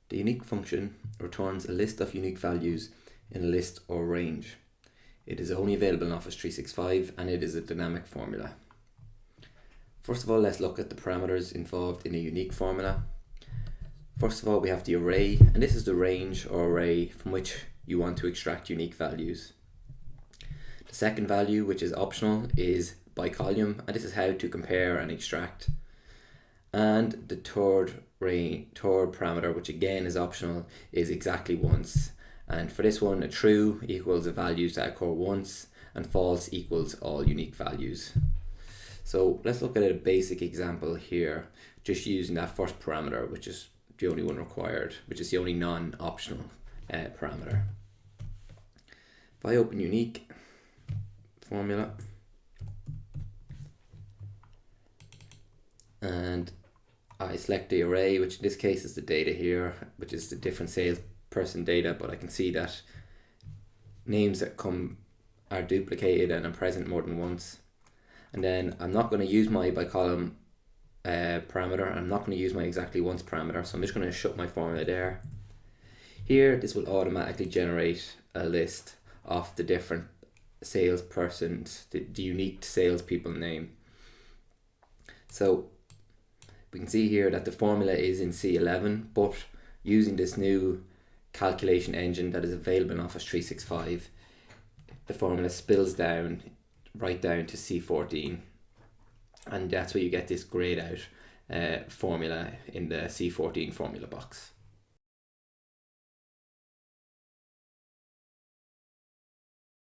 The unique function returns a list of unique values in a list or range. It is only available in Office 365 and it is a dynamic formula. First of all, let's look at the parameters involved in a unique formula. First of all, we have the array, and this is the range or array from which you want to extract unique values. The second value, which is optional, is by column, and this is how to compare and extract. And the third parameter, which again is optional, is exactly once. And for this one, a true equals the values that occur once, and false equals all unique values. So let's look at a basic example here, just using that first parameter, which is the only one required, which is the only non-optional parameter. If I open unique formula and I select the array, which in this case is the data here, which is the different salesperson data, but I can see that names that come are duplicated and are present more than once. And then I'm not going to use my by column parameter. I'm not going to use my exactly once parameter, so I'm just going to shut my formula there. Here, this will automatically generate a list of the different salespersons, the unique salespeople name. So we can see here that the formula is in C11, but using this new calculation engine that is available in Office 365, the formula spills down right down to C14, and that's where you get this grayed out formula in the C14 formula box.